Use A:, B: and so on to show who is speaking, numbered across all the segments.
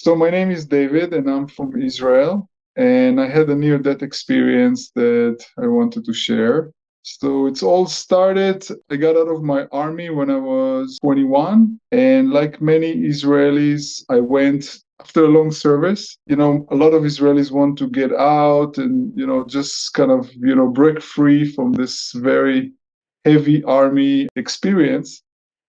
A: So my name is David and I'm from Israel, and I had a near-death experience that I wanted to share. So it's all started, I got out of my army when I was 21, and like many Israelis, I went after a long service. A lot of Israelis want to get out and, just kind of, break free from this very heavy army experience.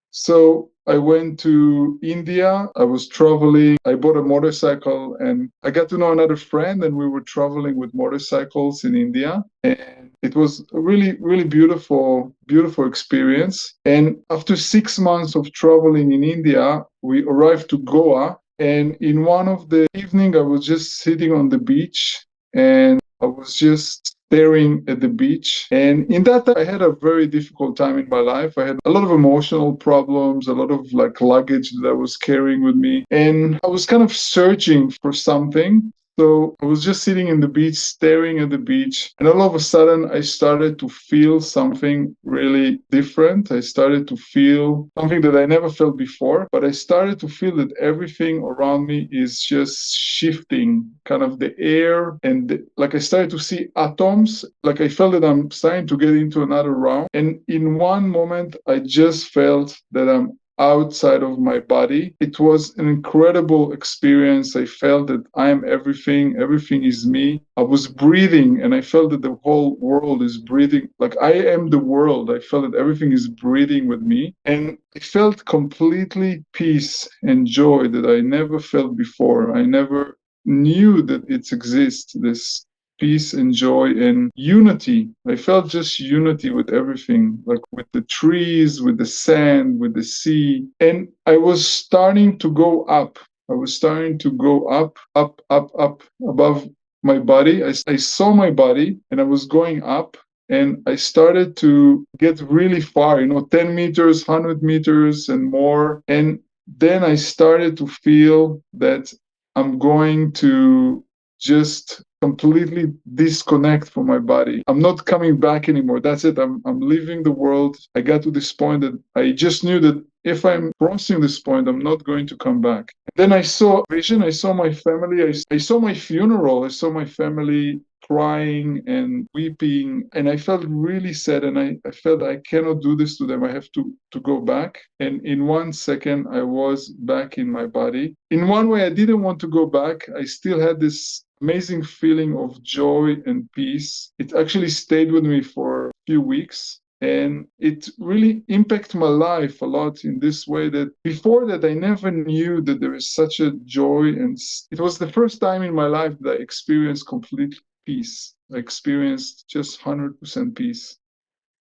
A: So I went to India. I was traveling. I bought a motorcycle and I got to know another friend, and we were traveling with motorcycles in India. And it was a really, really beautiful, beautiful experience. And after 6 months of traveling in India, we arrived to Goa. And in one of the evening, I was just sitting on the beach and I was just staring at the beach. And in that time, I had a very difficult time in my life. I had a lot of emotional problems, a lot of like luggage that I was carrying with me. And I was kind of searching for something. So I was just sitting in the beach, staring at the beach, and all of a sudden I started to feel something really different. I started to feel something that I never felt before, but I started to feel that everything around me is just shifting, kind of the air, and like I started to see atoms, like I felt that I'm starting to get into another realm. And in one moment, I just felt that I'm outside of my body. It was an incredible experience. I felt that I am everything, everything is me. I was breathing and I felt that the whole world is breathing. Like I am the world. I felt that everything is breathing with me. And I felt completely peace and joy that I never felt before. I never knew that it exists, this peace and joy and unity. I felt just unity with everything, like with the trees, with the sand, with the sea. And I was starting to go up. I was starting to go up, up, up, up above my body. I saw my body and I was going up. And I started to get really far, 10 meters, 100 meters, and more. And then I started to feel that I'm going to just completely disconnect from my body. I'm not coming back anymore. That's it. I'm leaving the world. I got to this point that I just knew that if I'm crossing this point, I'm not going to come back. Then I saw vision. I saw my family. I saw my funeral. I saw my family crying and weeping, and I felt really sad, and I felt I cannot do this to them. I have to go back. And in 1 second I was back in my body. In one way I didn't want to go back. I still had this amazing feeling of joy and peace. It actually stayed with me for a few weeks. And it really impacted my life a lot in this way that before that, I never knew that there is such a joy. And it was the first time in my life that I experienced complete peace. I experienced just 100% peace,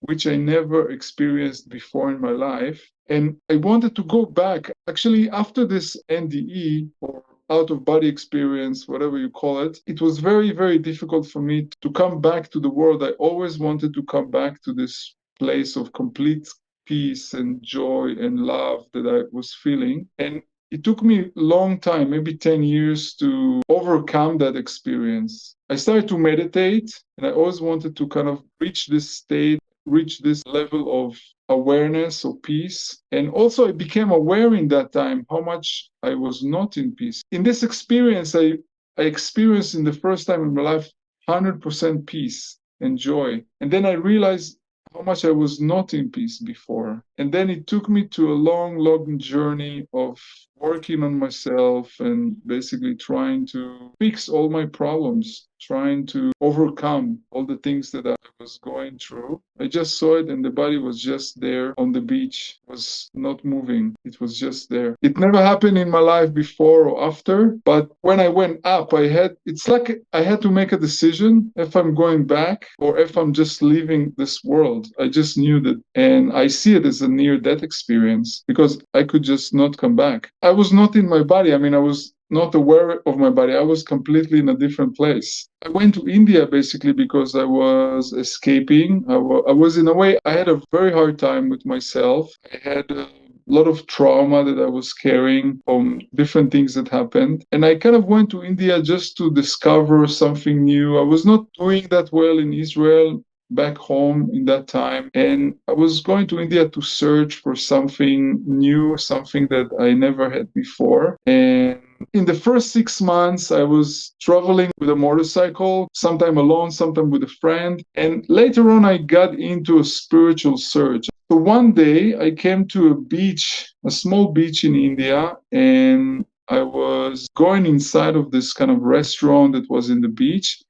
A: which I never experienced before in my life. And I wanted to go back. Actually, after this NDE, or out of body experience, whatever you call it, it was very, very difficult for me to come back to the world. I always wanted to come back to this place of complete peace and joy and love that I was feeling. And it took me a long time, maybe 10 years, to overcome that experience. I started to meditate, and I always wanted to kind of reach this state, reach this level of awareness or peace. And also, I became aware in that time how much I was not in peace. In this experience, I experienced in the first time in my life 100% peace and joy. And then I realized how much I was not in peace before. And then it took me to a long, long journey of working on myself and basically trying to fix all my problems, trying to overcome all the things that I was going through. I just saw it, and the body was just there on the beach, was not moving. It was just there. It never happened in my life before or after, but when I went up, it's like I had to make a decision if I'm going back or if I'm just leaving this world. I just knew that, and I see it as a near-death experience because I could just not come back. I was not in my body. I mean, I was not aware of my body. I was completely in a different place. I went to India basically because I was escaping. I was, in a way, I had a very hard time with myself. I had a lot of trauma that I was carrying from different things that happened. And I kind of went to India just to discover something new. I was not doing that well in Israel back home in that time. And I was going to India to search for something new, something that I never had before. And in the first 6 months, I was traveling with a motorcycle, sometime alone, sometime with a friend. And later on, I got into a spiritual surge. So one day, I came to a beach, a small beach in India, and I was going inside of this kind of restaurant that was in the beach,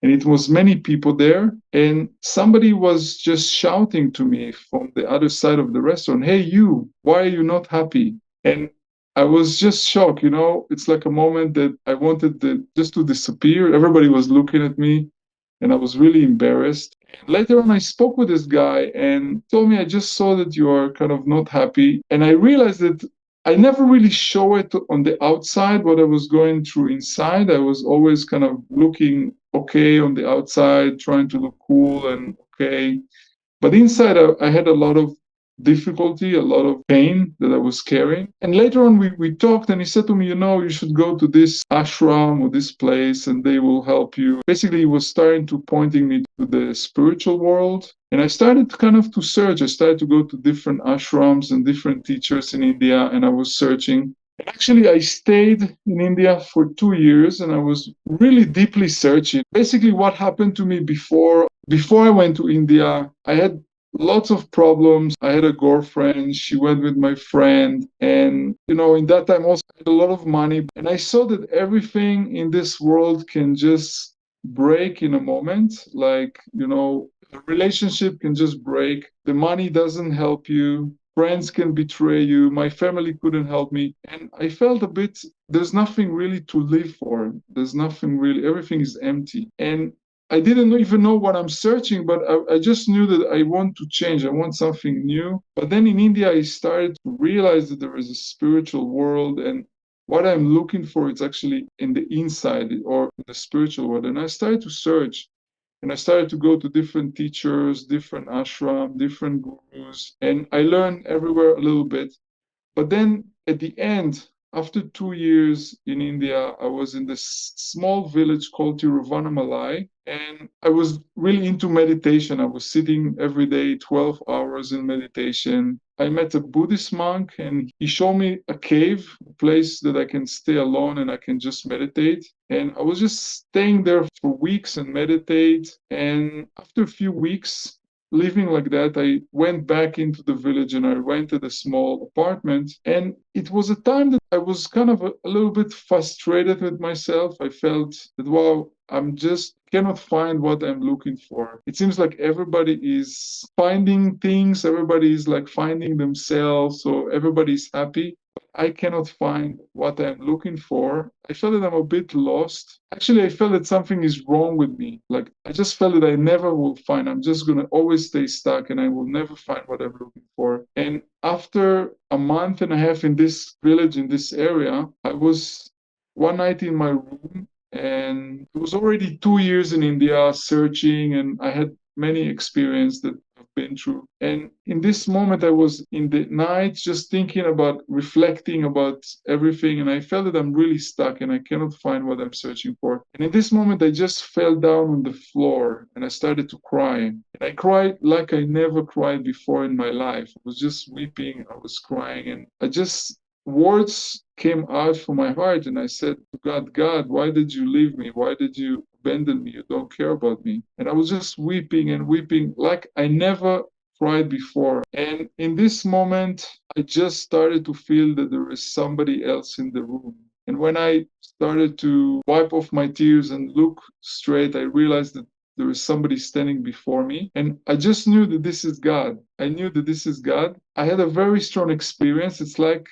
A: and it was many people there, and somebody was just shouting to me from the other side of the restaurant, "Hey, you, why are you not happy?" And I was just shocked. It's like a moment that I wanted just to disappear. Everybody was looking at me, and I was really embarrassed. Later on, I spoke with this guy and told me, "I just saw that you are kind of not happy." And I realized that I never really show it on the outside, what I was going through inside. I was always kind of looking okay on the outside, trying to look cool and okay. But inside, I had a lot of difficulty, a lot of pain that I was carrying. And later on, we talked, and he said to me, you should go to this ashram or this place, and they will help you. Basically, he was starting to pointing me to the spiritual world. And I started kind of to search. I started to go to different ashrams and different teachers in India, and I was searching. And actually, I stayed in India for 2 years, and I was really deeply searching. Basically, what happened to me before I went to India, I had lots of problems. I had a girlfriend. She went with my friend. And, in that time also I had a lot of money. And I saw that everything in this world can just break in a moment. Like, a relationship can just break. The money doesn't help you. Friends can betray you. My family couldn't help me. And I felt a bit, there's nothing really to live for. There's nothing really, everything is empty. And I didn't even know what I'm searching, but I just knew that I want to change. I want something new. But then in India, I started to realize that there is a spiritual world, and what I'm looking for is actually in the inside or in the spiritual world. And I started to search, and I started to go to different teachers, different ashram, different gurus, and I learned everywhere a little bit. But then at the end, after 2 years in India, I was in this small village called Tiruvannamalai, and I was really into meditation. I was sitting every day, 12 hours in meditation. I met a Buddhist monk, and he showed me a cave, a place that I can stay alone and I can just meditate. And I was just staying there for weeks and meditate. And after a few weeks, living like that, I went back into the village and I rented a small apartment. And it was a time that I was kind of a little bit frustrated with myself. I felt that, wow, I'm just cannot find what I'm looking for. It seems like everybody is finding things, everybody is like finding themselves, so everybody's happy. I cannot find what I'm looking for. I felt that I'm a bit lost. Actually, I felt that something is wrong with me. Like, I just felt that I never will find. I'm just going to always stay stuck and I will never find what I'm looking for. And after a month and a half in this village, in this area, I was one night in my room, and it was already 2 years in India searching, and I had many experiences that I've been through. And in this moment, I was in the night just thinking about, reflecting about everything, and I felt that I'm really stuck and I cannot find what I'm searching for. And in this moment, I just fell down on the floor and I started to cry. And I cried like I never cried before in my life. I was just weeping, I was crying, and words came out from my heart, and I said to God, "God, why did you leave me? Why did you abandon me? You don't care about me." And I was just weeping and weeping like I never cried before. And in this moment, I just started to feel that there is somebody else in the room. And when I started to wipe off my tears and look straight, I realized that there is somebody standing before me. And I just knew that this is God. I knew that this is God. I had a very strong experience. It's like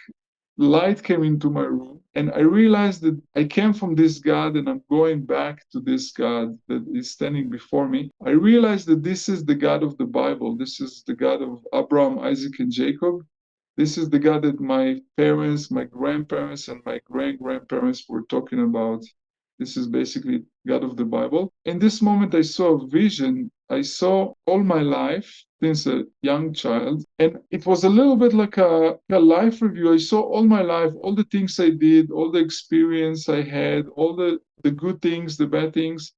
A: light came into my room, and I realized that I came from this God and I'm going back to this God that is standing before me. I realized that this is the God of the Bible. This is the God of Abraham, Isaac, and Jacob. This is the God that my parents, my grandparents, and my great-grandparents were talking about. This is basically God of the Bible. In this moment, I saw a vision. I saw all my life since a young child, and it was a little bit like a life review. I saw all my life, all the things I did, all the experience I had, all the good things, the bad things.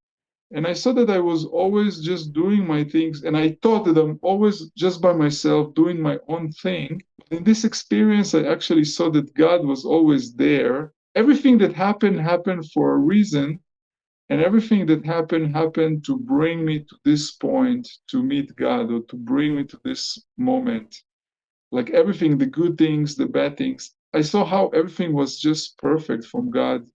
A: And I saw that I was always just doing my things, and I thought that I'm always just by myself doing my own thing. In this experience, I actually saw that God was always there, everything that happened for a reason. And everything that happened to bring me to this point, to meet God, or to bring me to this moment. Like everything, the good things, the bad things. I saw how everything was just perfect from God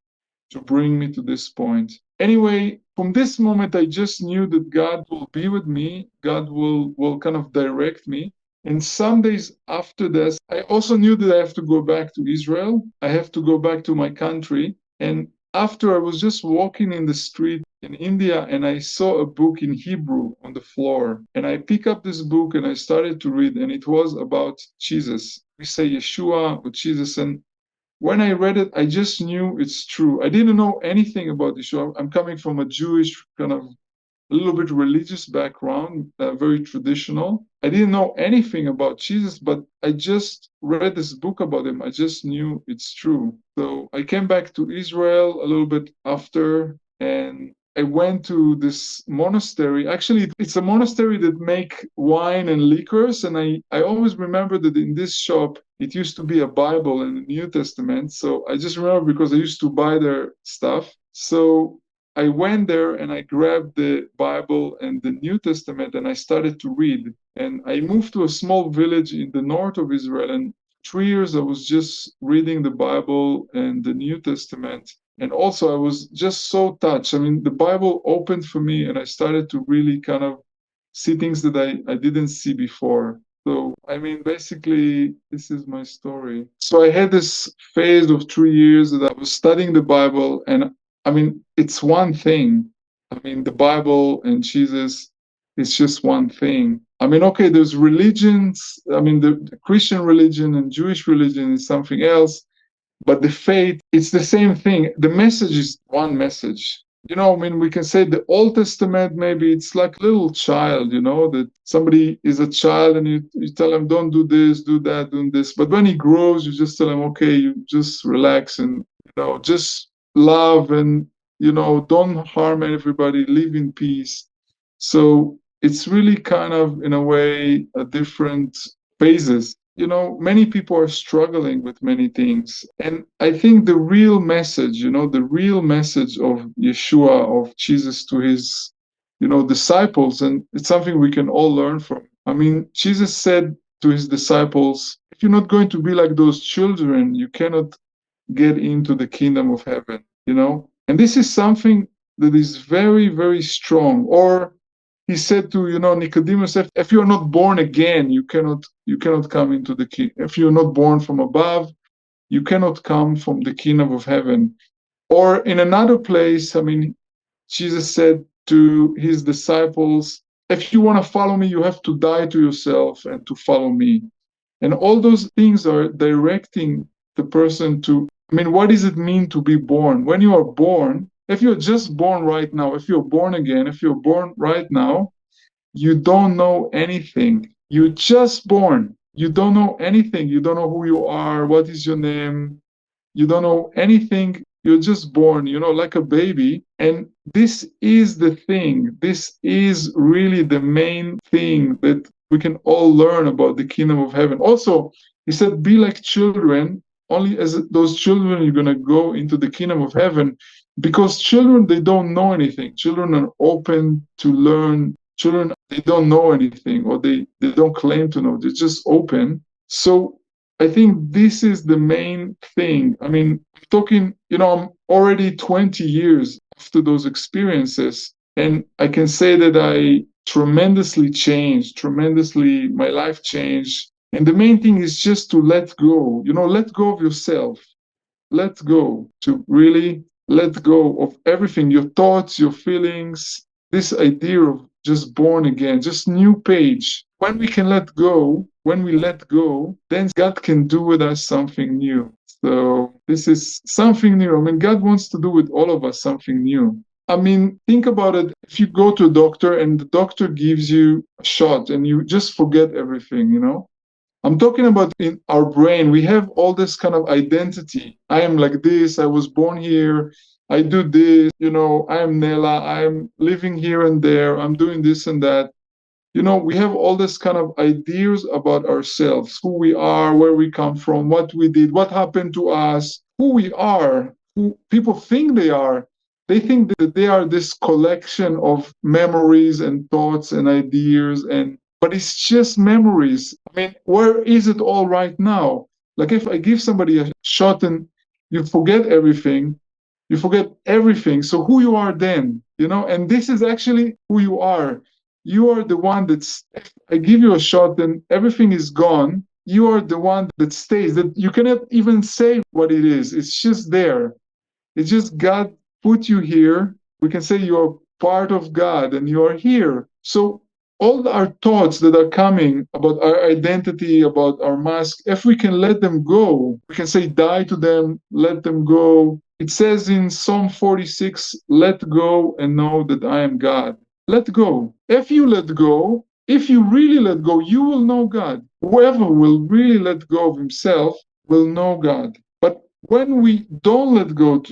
A: to bring me to this point. Anyway, from this moment, I just knew that God will be with me. God will kind of direct me. And some days after this, I also knew that I have to go back to Israel. I have to go back to my country. And after I was just walking in the street in India and I saw a book in Hebrew on the floor. And I picked up this book and I started to read, and it was about Jesus. We say Yeshua or Jesus. And when I read it, I just knew it's true. I didn't know anything about Yeshua. I'm coming from a Jewish kind of a little bit religious background, very traditional. I didn't know anything about Jesus, but I just read this book about him. I just knew it's true. So I came back to Israel a little bit after, and I went to this monastery. Actually, it's a monastery that make wine and liquors, and I always remember that in this shop, it used to be a Bible and a New Testament. So I just remember because I used to buy their stuff. So I went there and I grabbed the Bible and the New Testament and I started to read. And I moved to a small village in the north of Israel. And 3 years I was just reading the Bible and the New Testament. And also I was just so touched. I mean, the Bible opened for me and I started to really kind of see things that I didn't see before. So, I mean, basically, this is my story. So I had this phase of 3 years that I was studying the Bible, and I mean, it's one thing. I mean, the Bible and Jesus is just one thing. I mean, okay, there's religions. I mean, the Christian religion and Jewish religion is something else, but the faith, it's the same thing. The message is one message. I mean, we can say the Old Testament, maybe it's like a little child, that somebody is a child and you tell him, don't do this, do that, do this. But when he grows, you just tell him, okay, you just relax and, just love and, don't harm everybody, live in peace. So it's really kind of, in a way, a different phases. Many people are struggling with many things. And I think the real message, the real message of Yeshua, of Jesus to his, disciples, and it's something we can all learn from. I mean, Jesus said to his disciples, if you're not going to be like those children, you cannot get into the kingdom of heaven. And this is something that is very, very strong. Or he said to Nicodemus, if you are not born again, you cannot come into the kingdom. If you're not born from above, you cannot come from the kingdom of heaven. Or in another place, I mean, Jesus said to his disciples, if you want to follow me, you have to die to yourself and to follow me. And all those things are directing the person to, I mean, what does it mean to be born? When you are born, if you're just born right now, if you're born again, if you're born right now, you don't know anything. You're just born. You don't know anything. You don't know who you are. What is your name? You don't know anything. You're just born, like a baby. And this is the thing. This is really the main thing that we can all learn about the kingdom of heaven. Also, he said, be like children. Only as those children, you're going to go into the kingdom of heaven. Because children, they don't know anything. Children are open to learn. Children, they don't know anything, or they don't claim to know. They're just open. So I think this is the main thing. I mean, talking, I'm already 20 years after those experiences, and I can say that I tremendously changed, tremendously, my life changed. And the main thing is just to let go, let go of yourself. Let go, to really let go of everything, your thoughts, your feelings, this idea of just born again, just new page. When we can let go, when we let go, then God can do with us something new. So this is something new. I mean, God wants to do with all of us something new. I mean, think about it. If you go to a doctor and the doctor gives you a shot and you just forget everything. I'm talking about in our brain, we have all this kind of identity. I am like this, I was born here, I do this, I am Nella, I'm living here and there, I'm doing this and that. We have all this kind of ideas about ourselves, who we are, where we come from, what we did, what happened to us, who we are, who people think they are. They think that they are this collection of memories and thoughts and ideas, but it's just memories. I mean, where is it all right now? Like if I give somebody a shot and you forget everything, you forget everything. So who you are then, and this is actually who you are. You are the one that's, if I give you a shot, then everything is gone. You are the one that stays, that you cannot even say what it is. It's just there. It's just God put you here. We can say you're part of God and you are here. So all our thoughts that are coming about our identity, about our mask, if we can let them go, we can say die to them, let them go. It says in Psalm 46, let go and know that I am God. Let go. If you let go, if you really let go, you will know God. Whoever will really let go of himself will know God. But when we don't let go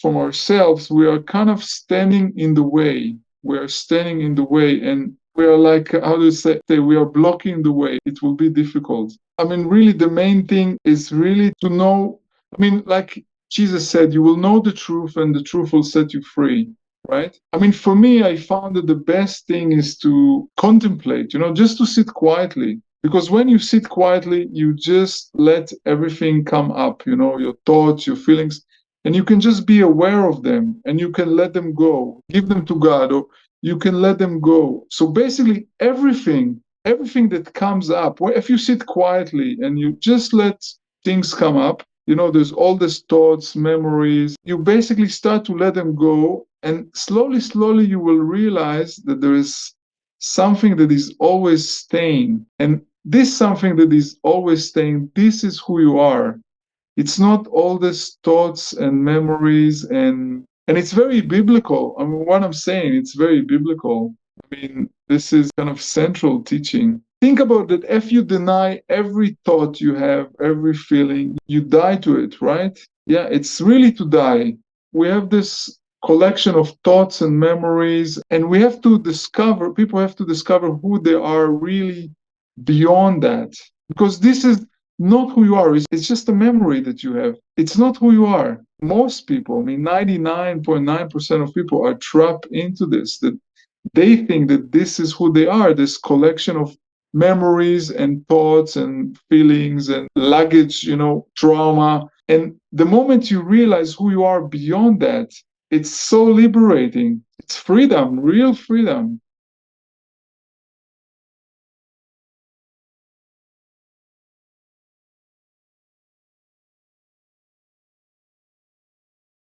A: from ourselves, we are kind of standing in the way. We are standing in the way, and we are like, how do you say, we are blocking the way. It will be difficult. I mean, really, the main thing is really to know. I mean, like Jesus said, you will know the truth, and the truth will set you free. Right? I mean, for me, I found that the best thing is to contemplate, just to sit quietly. Because when you sit quietly, you just let everything come up, your thoughts, your feelings, and you can just be aware of them and you can let them go, give them to God, or you can let them go. So basically, everything that comes up, if you sit quietly and you just let things come up, there's all these thoughts, memories, you basically start to let them go. And slowly, slowly, you will realize that there is something that is always staying. And this something that is always staying, this is who you are. It's not all these thoughts and memories, and it's very biblical. I mean, what I'm saying, it's very biblical. I mean, this is kind of central teaching. Think about that. If you deny every thought you have, every feeling, you die to it, right? Yeah, it's really to die. We have this collection of thoughts and memories, and people have to discover who they are really beyond that. Because this is not who you are. It's just a memory that you have. It's not who you are. Most people, I mean, 99.9% of people are trapped into this, that they think that this is who they are, this collection of memories and thoughts and feelings and luggage, trauma. And the moment you realize who you are beyond that, it's so liberating. It's freedom, real freedom.